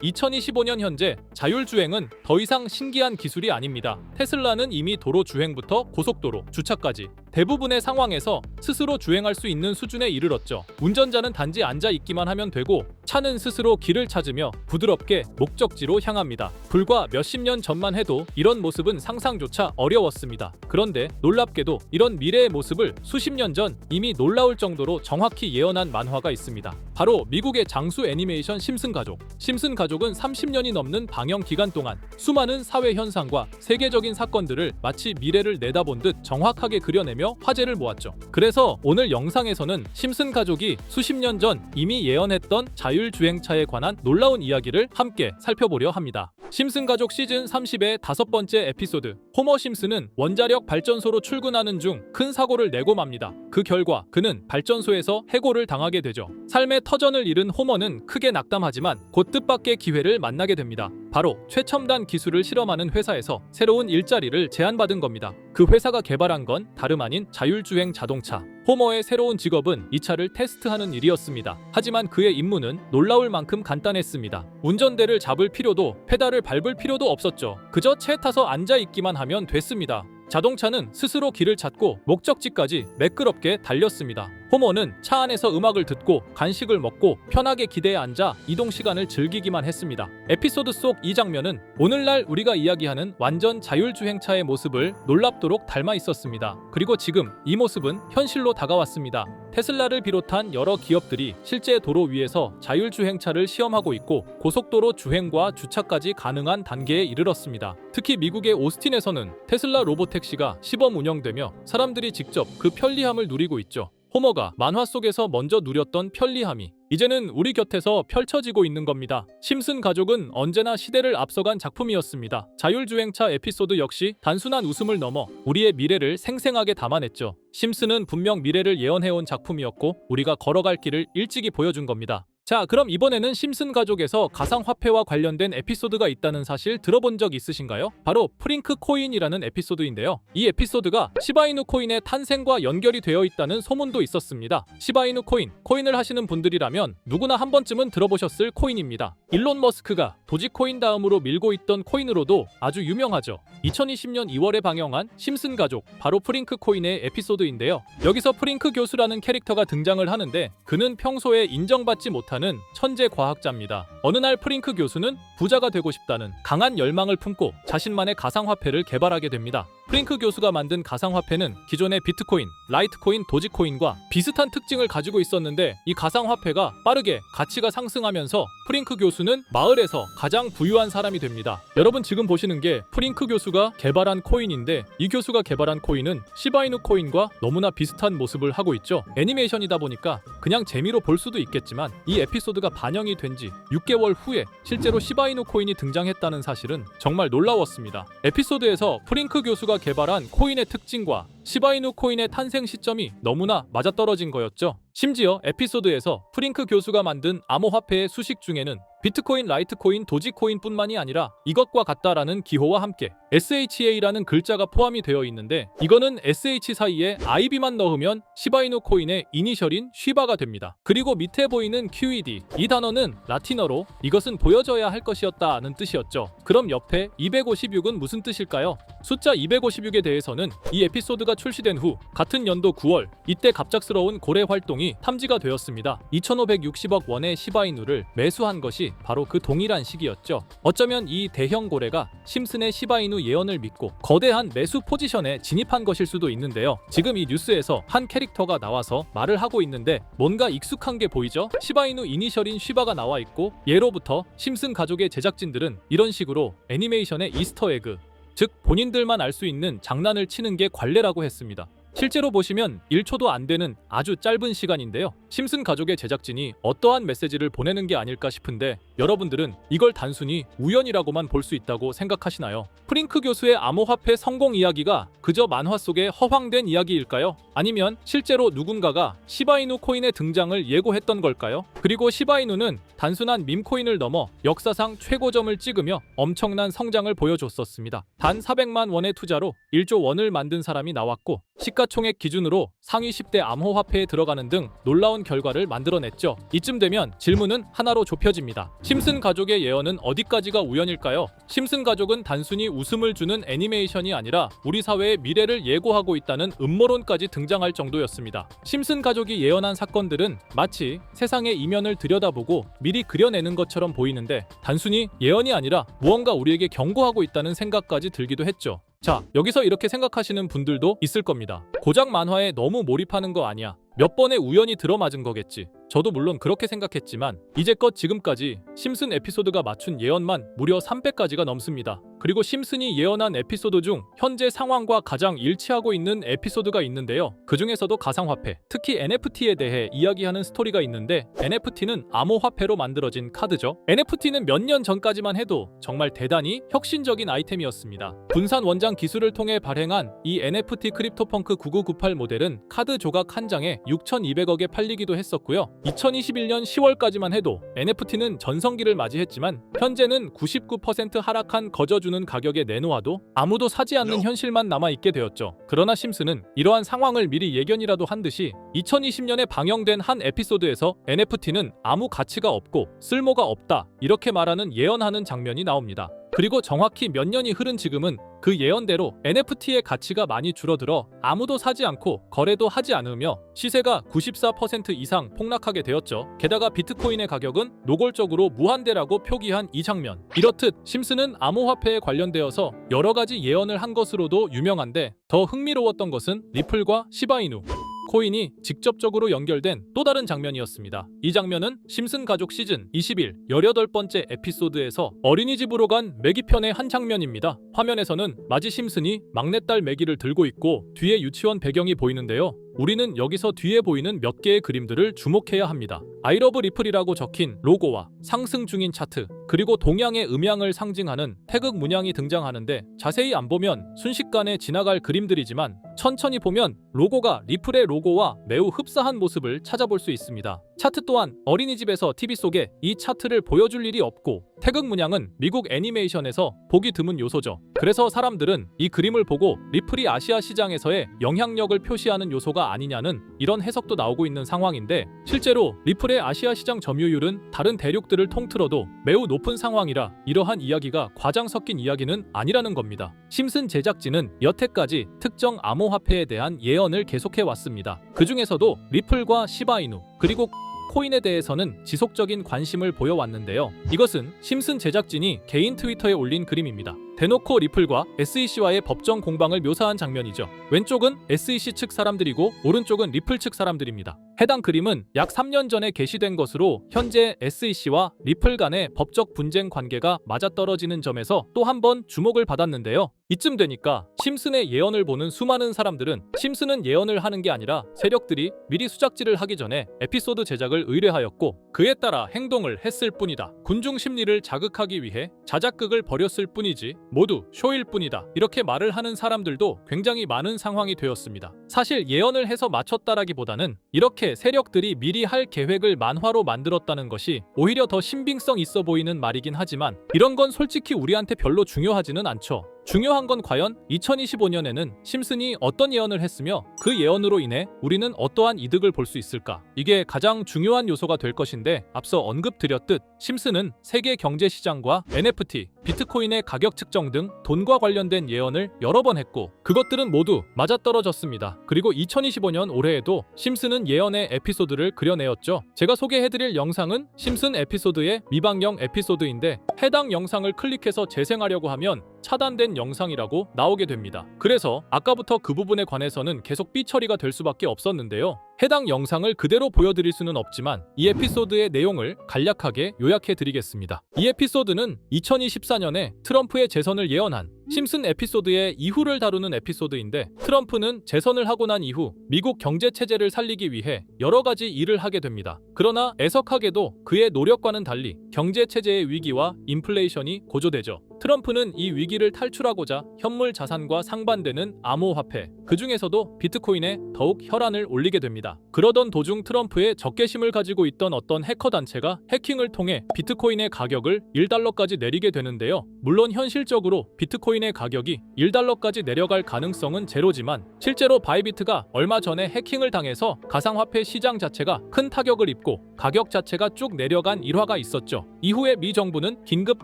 2025년 현재 자율주행은 더 이상 신기한 기술이 아닙니다. 테슬라는 이미 도로 주행부터 고속도로, 주차까지 대부분의 상황에서 스스로 주행할 수 있는 수준에 이르렀죠. 운전자는 단지 앉아 있기만 하면 되고 차는 스스로 길을 찾으며 부드럽게 목적지로 향합니다. 불과 몇십 년 전만 해도 이런 모습은 상상조차 어려웠습니다. 그런데 놀랍게도 이런 미래의 모습을 수십 년 전 이미 놀라울 정도로 정확히 예언한 만화가 있습니다. 바로 미국의 장수 애니메이션 심슨 가족. 심슨 가족은 30년이 넘는 방영 기간 동안 수많은 사회 현상과 세계적인 사건들을 마치 미래를 내다본 듯 정확하게 그려내며 화제를 모았죠. 그래서 오늘 영상에서는 심슨 가족이 수십 년 전 이미 예언했던 자율주행차에 관한 놀라운 이야기를 함께 살펴보려 합니다. 심슨 가족 시즌 30의 5번째 에피소드. 호머 심슨은 원자력 발전소로 출근하는 중 큰 사고를 내고 맙니다. 그 결과 그는 발전소에서 해고를 당하게 되죠. 삶의 터전을 잃은 호머는 크게 낙담하지만 곧 뜻밖의 기회를 만나게 됩니다. 바로 최첨단 기술을 실험하는 회사에서 새로운 일자리를 제안받은 겁니다. 그 회사가 개발한 건 다름 아닌 자율주행 자동차. 호머의 새로운 직업은 이 차를 테스트하는 일이었습니다. 하지만 그의 임무는 놀라울 만큼 간단했습니다. 운전대를 잡을 필요도 페달을 밟을 필요도 없었죠. 그저 차에 타서 앉아있기만 하면 됐습니다. 자동차는 스스로 길을 찾고 목적지까지 매끄럽게 달렸습니다. 호머는 차 안에서 음악을 듣고 간식을 먹고 편하게 기대에 앉아 이동 시간을 즐기기만 했습니다. 에피소드 속 이 장면은 오늘날 우리가 이야기하는 완전 자율주행차의 모습을 놀랍도록 닮아 있었습니다. 그리고 지금 이 모습은 현실로 다가왔습니다. 테슬라를 비롯한 여러 기업들이 실제 도로 위에서 자율주행차를 시험하고 있고 고속도로 주행과 주차까지 가능한 단계에 이르렀습니다. 특히 미국의 오스틴에서는 테슬라 로보택시가 시범 운영되며 사람들이 직접 그 편리함을 누리고 있죠. 호머가 만화 속에서 먼저 누렸던 편리함이 이제는 우리 곁에서 펼쳐지고 있는 겁니다. 심슨 가족은 언제나 시대를 앞서간 작품이었습니다. 자율주행차 에피소드 역시 단순한 웃음을 넘어 우리의 미래를 생생하게 담아냈죠. 심슨은 분명 미래를 예언해온 작품이었고 우리가 걸어갈 길을 일찍이 보여준 겁니다. 자, 그럼 이번에는 심슨 가족에서 가상화폐와 관련된 에피소드가 있다는 사실 들어본 적 있으신가요? 바로 프링크 코인이라는 에피소드인데요. 이 에피소드가 시바이누 코인의 탄생과 연결이 되어 있다는 소문도 있었습니다. 시바이누 코인을 하시는 분들이라면 누구나 한 번쯤은 들어보셨을 코인입니다. 일론 머스크가 도지코인 다음으로 밀고 있던 코인으로도 아주 유명하죠. 2020년 2월에 방영한 심슨 가족, 바로 프링크 코인의 에피소드인데요. 여기서 프링크 교수라는 캐릭터가 등장을 하는데 그는 평소에 인정받지 못한 천재 과학자입니다. 어느 날 프링크 교수는 부자가 되고 싶다는 강한 열망을 품고 자신만의 가상화폐를 개발하게 됩니다. 프링크 교수가 만든 가상화폐는 기존의 비트코인, 라이트코인, 도지코인과 비슷한 특징을 가지고 있었는데 이 가상화폐가 빠르게 가치가 상승하면서 프링크 교수는 마을에서 가장 부유한 사람이 됩니다. 여러분 지금 보시는 게 프링크 교수가 개발한 코인인데 이 교수가 개발한 코인은 시바이누 코인과 너무나 비슷한 모습을 하고 있죠. 애니메이션이다 보니까 그냥 재미로 볼 수도 있겠지만 이 에피소드가 반영이 된 지 6개월 후에 실제로 시바이누 코인이 등장했다는 사실은 정말 놀라웠습니다. 에피소드에서 프링크 교수가 개발한 코인의 특징과 시바이누 코인의 탄생 시점이 너무나 맞아떨어진 거였죠. 심지어 에피소드에서 프링크 교수가 만든 암호화폐의 수식 중에는 비트코인, 라이트코인, 도지코인뿐만이 아니라 이것과 같다라는 기호와 함께 SHA라는 글자가 포함이 되어 있는데 이거는 SH 사이에 IB만 넣으면 시바이누 코인의 이니셜인 쉬바가 됩니다. 그리고 밑에 보이는 QED, 이 단어는 라틴어로 이것은 보여져야 할 것이었다는 뜻이었죠. 그럼 옆에 256은 무슨 뜻일까요? 숫자 256에 대해서는 이 에피소드가 출시된 후 같은 연도 9월 이때 갑작스러운 고래 활동이 탐지가 되었습니다. 2560억 원의 시바이누를 매수한 것이 바로 그 동일한 시기였죠. 어쩌면 이 대형 고래가 심슨의 시바이누 예언을 믿고 거대한 매수 포지션에 진입한 것일 수도 있는데요. 지금 이 뉴스에서 한 캐릭터가 나와서 말을 하고 있는데 뭔가 익숙한 게 보이죠? 시바이누 이니셜인 쉬바가 나와 있고 예로부터 심슨 가족의 제작진들은 이런 식으로 애니메이션의 이스터에그, 즉 본인들만 알 수 있는 장난을 치는 게 관례라고 했습니다. 실제로 보시면 1초도 안 되는 아주 짧은 시간인데요. 심슨 가족의 제작진이 어떠한 메시지를 보내는 게 아닐까 싶은데 여러분들은 이걸 단순히 우연이라고만 볼 수 있다고 생각하시나요? 프링크 교수의 암호화폐 성공 이야기가 그저 만화 속의 허황된 이야기일까요? 아니면 실제로 누군가가 시바이누 코인의 등장을 예고했던 걸까요? 그리고 시바이누는 단순한 밈코인을 넘어 역사상 최고점을 찍으며 엄청난 성장을 보여줬었습니다. 단 400만 원의 투자로 1조 원을 만든 사람이 나왔고 시가 시가총액 기준으로 상위 10대 암호화폐에 들어가는 등 놀라운 결과를 만들어냈죠. 이쯤 되면 질문은 하나로 좁혀집니다. 심슨 가족의 예언은 어디까지가 우연일까요? 심슨 가족은 단순히 웃음을 주는 애니메이션이 아니라 우리 사회의 미래를 예고하고 있다는 음모론까지 등장할 정도였습니다. 심슨 가족이 예언한 사건들은 마치 세상의 이면을 들여다보고 미리 그려내는 것처럼 보이는데 단순히 예언이 아니라 무언가 우리에게 경고하고 있다는 생각까지 들기도 했죠. 자, 여기서 이렇게 생각하시는 분들도 있을 겁니다. 고작 만화에 너무 몰입하는 거 아니야. 몇 번의 우연히 들어맞은 거겠지. 저도 물론 그렇게 생각했지만 이제껏 지금까지 심슨 에피소드가 맞춘 예언만 무려 300가지가 넘습니다. 그리고 심슨이 예언한 에피소드 중 현재 상황과 가장 일치하고 있는 에피소드가 있는데요. 그 중에서도 가상화폐, 특히 NFT에 대해 이야기하는 스토리가 있는데 NFT는 암호화폐로 만들어진 카드죠. NFT는 몇 년 전까지만 해도 정말 대단히 혁신적인 아이템이었습니다. 분산 원장 기술을 통해 발행한 이 NFT 크립토펑크 9998 모델은 카드 조각 한 장에 6,200억에 팔리기도 했었고요. 2021년 10월까지만 해도 NFT는 전성기를 맞이했지만 현재는 99% 하락한 거저주는 가격에 내놓아도 아무도 사지 않는 현실만 남아있게 되었죠. 그러나 심슨은 이러한 상황을 미리 예견이라도 한 듯이 2020년에 방영된 한 에피소드에서 NFT는 아무 가치가 없고 쓸모가 없다 이렇게 말하는 예언하는 장면이 나옵니다. 그리고 정확히 몇 년이 흐른 지금은 그 예언대로 NFT의 가치가 많이 줄어들어 아무도 사지 않고 거래도 하지 않으며 시세가 94% 이상 폭락하게 되었죠. 게다가 비트코인의 가격은 노골적으로 무한대라고 표기한 이 장면. 이렇듯 심슨은 암호화폐에 관련되어서 여러 가지 예언을 한 것으로도 유명한데 더 흥미로웠던 것은 리플과 시바이누 코인이 직접적으로 연결된 또 다른 장면이었습니다. 이 장면은 심슨 가족 시즌 21 18번째 에피소드에서 어린이집으로 간 매기 편의 한 장면입니다. 화면에서는 마지 심슨이 막내딸 매기를 들고 있고 뒤에 유치원 배경이 보이는데요. 우리는 여기서 뒤에 보이는 몇 개의 그림들을 주목해야 합니다. I love 리플이라고 적힌 로고와 상승 중인 차트, 그리고 동양의 음양을 상징하는 태극 문양이 등장하는데 자세히 안 보면 순식간에 지나갈 그림들이지만 천천히 보면 로고가 리플의 로고와 매우 흡사한 모습을 찾아볼 수 있습니다. 차트 또한 어린이집에서 TV 속에 이 차트를 보여줄 일이 없고 태극 문양은 미국 애니메이션에서 보기 드문 요소죠. 그래서 사람들은 이 그림을 보고 리플이 아시아 시장에서의 영향력을 표시하는 요소가 아니냐는 이런 해석도 나오고 있는 상황인데 실제로 리플의 아시아 시장 점유율은 다른 대륙들을 통틀어도 매우 높은 상황이라 이러한 이야기가 과장 섞인 이야기는 아니라는 겁니다. 심슨 제작진은 여태까지 특정 암호화폐에 대한 예언을 계속해 왔습니다. 그 중에서도 리플과 시바이누 그리고 코인에 대해서는 지속적인 관심을 보여왔는데요. 이것은 심슨 제작진이 개인 트위터에 올린 그림입니다. 대놓고 리플과 SEC와의 법정 공방을 묘사한 장면이죠. 왼쪽은 SEC 측 사람들이고 오른쪽은 리플 측 사람들입니다. 해당 그림은 약 3년 전에 게시된 것으로 현재 SEC와 리플 간의 법적 분쟁 관계가 맞아떨어지는 점에서 또 한 번 주목을 받았는데요. 이쯤 되니까 심슨의 예언을 보는 수많은 사람들은 심슨은 예언을 하는 게 아니라 세력들이 미리 수작질을 하기 전에 에피소드 제작을 의뢰하였고 그에 따라 행동을 했을 뿐이다. 군중 심리를 자극하기 위해 자작극을 벌였을 뿐이지 모두 쇼일 뿐이다. 이렇게 말을 하는 사람들도 굉장히 많은 상황이 되었습니다. 사실 예언을 해서 맞췄다라기보다는 이렇게 세력들이 미리 할 계획을 만화로 만들었다는 것이 오히려 더 신빙성 있어 보이는 말이긴 하지만 이런 건 솔직히 우리한테 별로 중요하지는 않죠. 중요한 건 과연 2025년에는 심슨이 어떤 예언을 했으며 그 예언으로 인해 우리는 어떠한 이득을 볼 수 있을까? 이게 가장 중요한 요소가 될 것인데 앞서 언급드렸듯 심슨은 세계 경제 시장과 NFT, 비트코인의 가격 측정 등 돈과 관련된 예언을 여러 번 했고 그것들은 모두 맞아떨어졌습니다. 그리고 2025년 올해에도 심슨은 예언의 에피소드를 그려내었죠. 제가 소개해드릴 영상은 심슨 에피소드의 미방영 에피소드인데 해당 영상을 클릭해서 재생하려고 하면 차단된 영상이라고 나오게 됩니다. 그래서 아까부터 그 부분에 관해서는 계속 삐처리가 될 수밖에 없었는데요. 해당 영상을 그대로 보여드릴 수는 없지만 이 에피소드의 내용을 간략하게 요약해드리겠습니다. 이 에피소드는 2024년에 트럼프의 재선을 예언한 심슨 에피소드의 이후를 다루는 에피소드인데 트럼프는 재선을 하고 난 이후 미국 경제 체제를 살리기 위해 여러 가지 일을 하게 됩니다. 그러나 애석하게도 그의 노력과는 달리 경제 체제의 위기와 인플레이션이 고조되죠. 트럼프는 이 위기를 탈출하고자 현물 자산과 상반되는 암호화폐, 그 중에서도 비트코인에 더욱 혈안을 올리게 됩니다. 했습니다. 그러던 도중 트럼프의 적개심을 가지고 있던 어떤 해커 단체가 해킹을 통해 비트코인의 가격을 1달러까지 내리게 되는데요. 물론 현실적으로 비트코인의 가격이 1달러까지 내려갈 가능성은 제로지만 실제로 바이비트가 얼마 전에 해킹을 당해서 가상화폐 시장 자체가 큰 타격을 입고 가격 자체가 쭉 내려간 일화가 있었죠. 이후에 미 정부는 긴급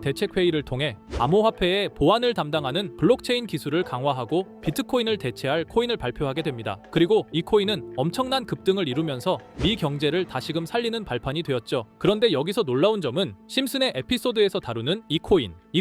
대책회의를 통해 암호화폐의 보안을 담당하는 블록체인 기술을 강화하고 비트코인을 대체할 코인을 발표하게 됩니다. 그리고 이 코인은 엄청난 급등을 이루면서 미 경제를 다시금 살리는 발판이 되었죠. 그런데 여기서 놀라운 점은 심슨의 에피소드에서 다루는 이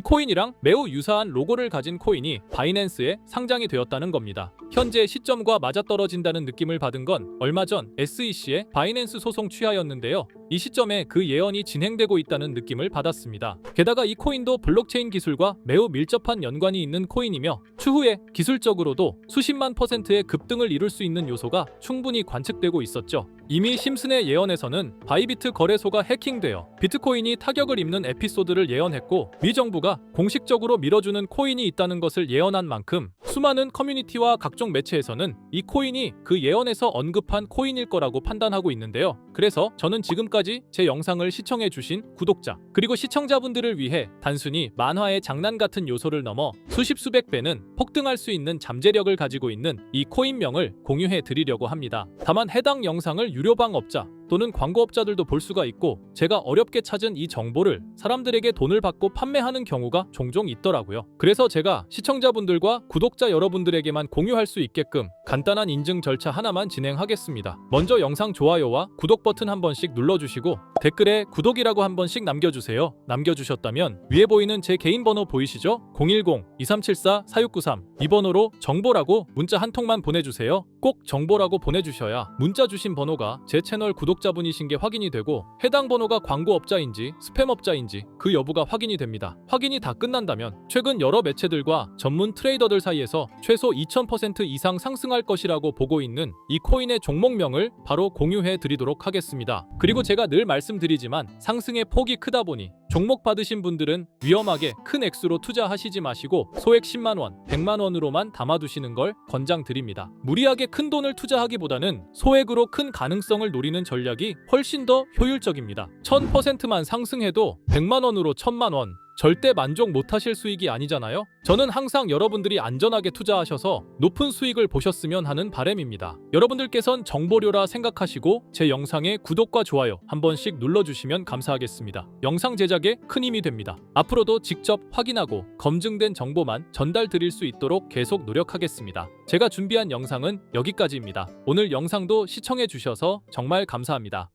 코인이랑 매우 유사한 로고를 가진 코인이 바이낸스에 상장이 되었다는 겁니다. 현재 시점과 맞아떨어진다는 느낌을 받은 건 얼마 전 SEC의 바이낸스 소송 취하였는데요. 이 시점에 그 예언이 진행되고 있다는 느낌을 받았습니다. 게다가 이 코인도 블록체인 기술과 매우 밀접한 연관이 있는 코인이며 추후에 기술적으로도 수십만 %의 급등을 이룰 수 있는 요소가 충분히 관측되고 있었죠. 이미 심슨의 예언에서는 바이비트 거래소가 해킹되어 비트코인이 타격을 입는 에피소드를 예언했고 미 정부가 공식적으로 밀어주는 코인이 있다는 것을 예언한 만큼 수많은 커뮤니티와 각종 매체에서는 이 코인이 그 예언에서 언급한 코인일 거라고 판단하고 있는데요. 그래서 저는 지금까지 제 영상을 시청해주신 구독자 그리고 시청자분들을 위해 단순히 만화의 장난 같은 요소를 넘어 수십 수백 배는 폭등할 수 있는 잠재력을 가지고 있는 이 코인명을 공유해 드리려고 합니다. 다만 해당 영상을 유료방업자 또는 광고업자들도 볼 수가 있고 제가 어렵게 찾은 이 정보를 사람들에게 돈을 받고 판매하는 경우가 종종 있더라고요. 그래서 제가 시청자분들과 구독자 여러분들에게만 공유할 수 있게끔 간단한 인증 절차 하나만 진행하겠습니다. 먼저 영상 좋아요와 구독 버튼 한 번씩 눌러주시고 댓글에 구독이라고 한 번씩 남겨주세요. 남겨주셨다면 위에 보이는 제 개인 번호 보이시죠? 010-2374-4693 이 번호로 정보라고 문자 한 통만 보내주세요. 꼭 정보라고 보내주셔야 문자 주신 번호가 제 채널 구독자분이신 게 확인이 되고 해당 번호가 광고업자인지 스팸업자인지 그 여부가 확인이 됩니다. 확인이 다 끝난다면 최근 여러 매체들과 전문 트레이더들 사이에서 최소 2000% 이상 상승할 것이라고 보고 있는 이 코인의 종목명을 바로 공유해 드리도록 하겠습니다. 그리고 제가 늘 말씀드리지만 상승의 폭이 크다 보니 종목 받으신 분들은 위험하게 큰 액수로 투자하시지 마시고 소액 10만원, 100만원으로만 담아두시는 걸 권장드립니다. 무리하게 큰 돈을 투자하기보다는 소액으로 큰 가능성을 노리는 전략이 훨씬 더 효율적입니다. 1000%만 상승해도 100만원으로 1000만원 절대 만족 못하실 수익이 아니잖아요. 저는 항상 여러분들이 안전하게 투자하셔서 높은 수익을 보셨으면 하는 바람입니다. 여러분들께선 정보료라 생각하시고 제 영상에 구독과 좋아요 한 번씩 눌러주시면 감사하겠습니다. 영상 제작에 큰 힘이 됩니다. 앞으로도 직접 확인하고 검증된 정보만 전달 드릴 수 있도록 계속 노력하겠습니다. 제가 준비한 영상은 여기까지입니다. 오늘 영상도 시청해 주셔서 정말 감사합니다.